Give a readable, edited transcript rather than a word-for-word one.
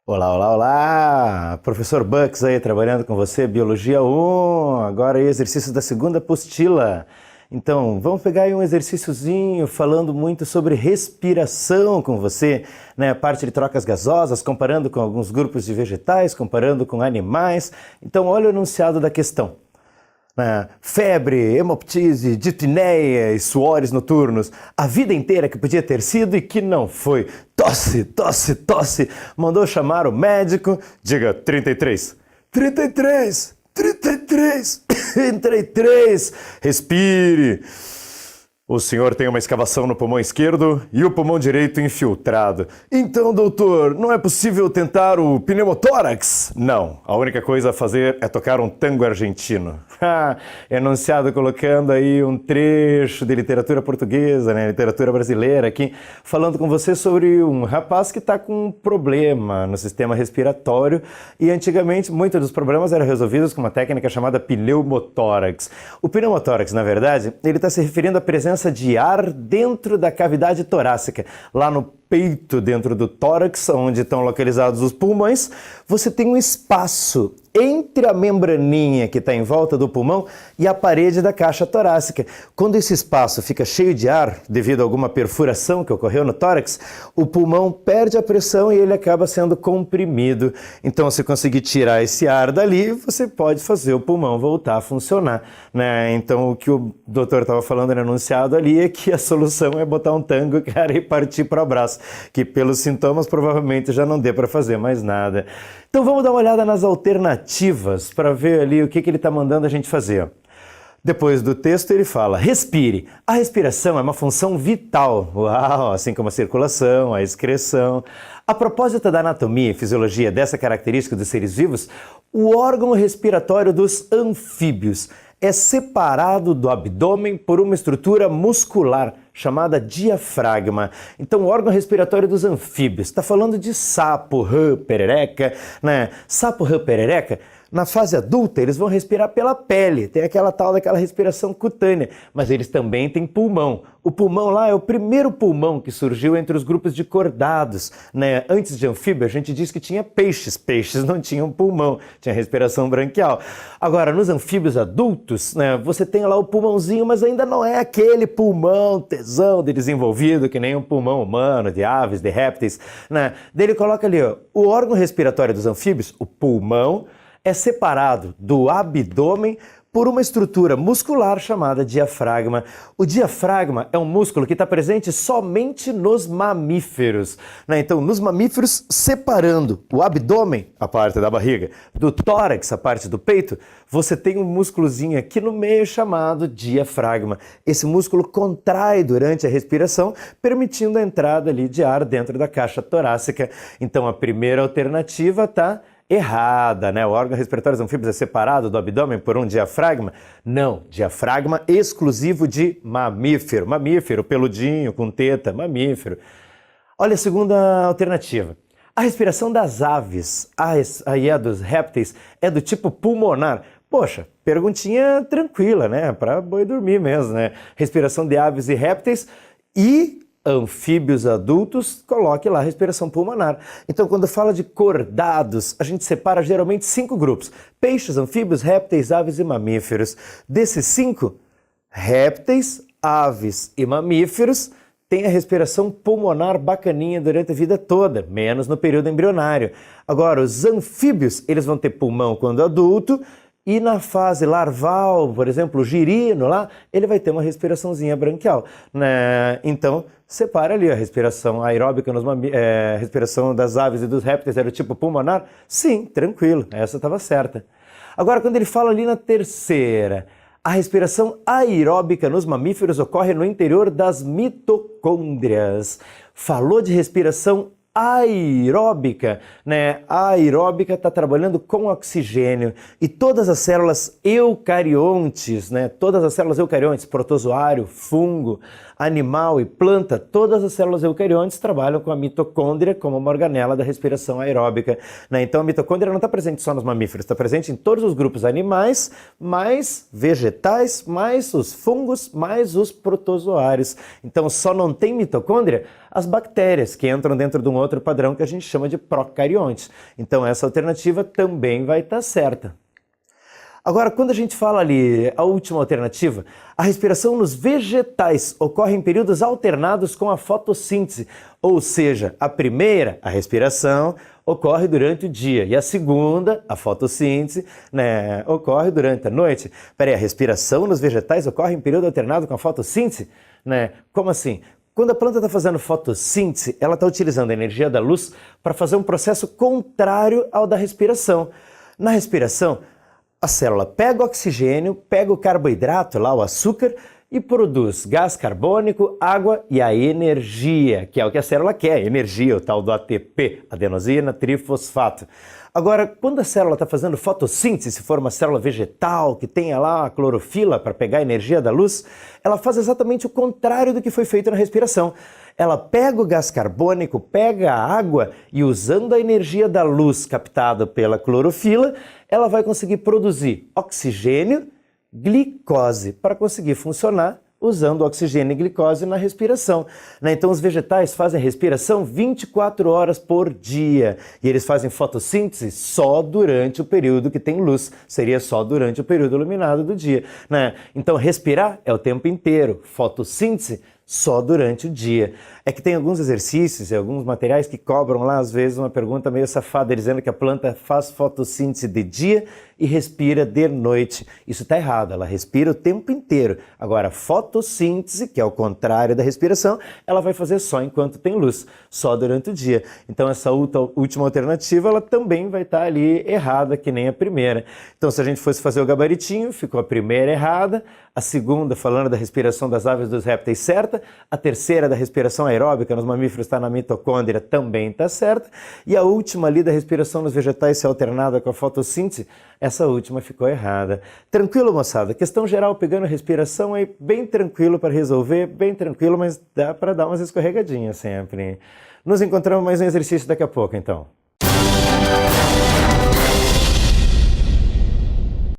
Olá, olá, olá! Professor Bucks aí trabalhando com você, Biologia 1, agora aí exercícios da segunda apostila. Então, vamos pegar aí um exercíciozinho falando muito sobre respiração com você, né? A parte de trocas gasosas, comparando com alguns grupos de vegetais, comparando com animais. Então, olha o enunciado da questão. Febre, hemoptise, dispneia e suores noturnos, a vida inteira que podia ter sido e que não foi. Tosse, tosse, tosse. Mandou chamar o médico. Diga 33. 33, 33, 33. Respire. O senhor tem uma escavação no pulmão esquerdo e o pulmão direito infiltrado. Então, doutor, não é possível tentar o pneumotórax? Não, a única coisa a fazer é tocar um tango argentino. Enunciado colocando aí um trecho de literatura portuguesa, né, literatura brasileira aqui, falando com você sobre um rapaz que está com um problema no sistema respiratório e antigamente muitos dos problemas eram resolvidos com uma técnica chamada pneumotórax. O pneumotórax, na verdade, ele está se referindo à presença de ar dentro da cavidade torácica, lá no peito, dentro do tórax, onde estão localizados os pulmões, você tem um espaço entre a membraninha que está em volta do pulmão e a parede da caixa torácica. Quando esse espaço fica cheio de ar, devido a alguma perfuração que ocorreu no tórax, o pulmão perde a pressão e ele acaba sendo comprimido. Então, se conseguir tirar esse ar dali, você pode fazer o pulmão voltar a funcionar, né? Então, o que o doutor estava falando no enunciado ali é que a solução é botar um tango, cara, e partir para o abraço, que pelos sintomas provavelmente já não dê para fazer mais nada. Então vamos dar uma olhada nas alternativas para ver ali o que ele está mandando a gente fazer. Depois do texto ele fala, respire. A respiração é uma função vital, uau, assim como a circulação, a excreção. A propósito da anatomia e fisiologia dessa característica dos seres vivos, o órgão respiratório dos anfíbios é separado do abdômen por uma estrutura muscular chamada diafragma. Então, o órgão respiratório dos anfíbios, está falando de sapo, rã, perereca, né? Sapo, rã, perereca, na fase adulta, eles vão respirar pela pele, tem aquela tal daquela respiração cutânea, mas eles também têm pulmão. O pulmão lá é o primeiro pulmão que surgiu entre os grupos de cordados, né? Antes de anfíbio, a gente diz que tinha peixes. Peixes não tinham pulmão, tinha respiração branquial. Agora, nos anfíbios adultos, né, você tem lá o pulmãozinho, mas ainda não é aquele pulmão tesão de desenvolvido, que nem um pulmão humano, de aves, de répteis, né? Daí ele coloca ali, ó, o órgão respiratório dos anfíbios, o pulmão, é separado do abdômen por uma estrutura muscular chamada diafragma. O diafragma é um músculo que está presente somente nos mamíferos, né? Então, nos mamíferos, separando o abdômen, a parte da barriga, do tórax, a parte do peito, você tem um músculozinho aqui no meio chamado diafragma. Esse músculo contrai durante a respiração, permitindo a entrada ali de ar dentro da caixa torácica. Então, a primeira alternativa está errada, né? O órgão respiratório dos anfíbios é separado do abdômen por um diafragma? Não, diafragma exclusivo de mamífero. Mamífero, peludinho, com teta, mamífero. Olha a segunda alternativa. A respiração das aves, aí a dos répteis, é do tipo pulmonar. Poxa, perguntinha tranquila, né? Para boi dormir mesmo, né? Respiração de aves e répteis e anfíbios adultos, coloque lá a respiração pulmonar. Então, quando fala de cordados, a gente separa geralmente 5 grupos: peixes, anfíbios, répteis, aves e mamíferos. Desses 5, répteis, aves e mamíferos têm a respiração pulmonar bacaninha durante a vida toda, menos no período embrionário. Agora, os anfíbios, eles vão ter pulmão quando adulto, e na fase larval, por exemplo, o girino lá, ele vai ter uma respiraçãozinha branquial, né? Então, separa ali a respiração aeróbica, respiração das aves e dos répteis era o tipo pulmonar? Sim, tranquilo, essa estava certa. Agora, quando ele fala ali na terceira, a respiração aeróbica nos mamíferos ocorre no interior das mitocôndrias. Falou de respiração aeróbica, né? A aeróbica está trabalhando com oxigênio e todas as células eucariontes, né? Todas as células eucariontes, protozoário, fungo, animal e planta, todas as células eucariontes trabalham com a mitocôndria como uma organela da respiração aeróbica, né? Então a mitocôndria não está presente só nos mamíferos, está presente em todos os grupos animais, mais vegetais, mais os fungos, mais os protozoários. Então só não tem mitocôndria as bactérias que entram dentro de um outro padrão que a gente chama de procariontes. Então essa alternativa também vai estar certa. Agora, quando a gente fala ali, a última alternativa, a respiração nos vegetais ocorre em períodos alternados com a fotossíntese, ou seja, a primeira, a respiração, ocorre durante o dia e a segunda, a fotossíntese, né, ocorre durante a noite. Peraí, a respiração nos vegetais ocorre em período alternado com a fotossíntese? Né? Como assim? Quando a planta está fazendo fotossíntese, ela está utilizando a energia da luz para fazer um processo contrário ao da respiração. Na respiração, a célula pega o oxigênio, pega o carboidrato, lá o açúcar, e produz gás carbônico, água e a energia, que é o que a célula quer, energia, o tal do ATP, adenosina trifosfato. Agora, quando a célula está fazendo fotossíntese, se for uma célula vegetal que tenha lá a clorofila para pegar a energia da luz, ela faz exatamente o contrário do que foi feito na respiração. Ela pega o gás carbônico, pega a água e usando a energia da luz captada pela clorofila, ela vai conseguir produzir oxigênio, glicose, para conseguir funcionar usando oxigênio e glicose na respiração. Então os vegetais fazem respiração 24 horas por dia e eles fazem fotossíntese só durante o período que tem luz, seria só durante o período iluminado do dia. Então respirar é o tempo inteiro, fotossíntese só durante o dia. É que tem alguns exercícios e alguns materiais que cobram lá, às vezes, uma pergunta meio safada, dizendo que a planta faz fotossíntese de dia e respira de noite. Isso está errado, ela respira o tempo inteiro. Agora, fotossíntese, que é o contrário da respiração, ela vai fazer só enquanto tem luz, só durante o dia. Então, essa última alternativa, ela também vai estar ali errada, que nem a primeira. Então, se a gente fosse fazer o gabaritinho, ficou a primeira errada, a segunda, falando da respiração das aves e dos répteis, certa, a terceira, da respiração aeróbica nos mamíferos, está na mitocôndria, também está certa, e a última ali da respiração nos vegetais ser alternada com a fotossíntese, essa última ficou errada. Tranquilo, moçada? Questão geral pegando a respiração aí, bem tranquilo para resolver, bem tranquilo, mas dá para dar umas escorregadinhas sempre. Nos encontramos mais um exercício daqui a pouco, então.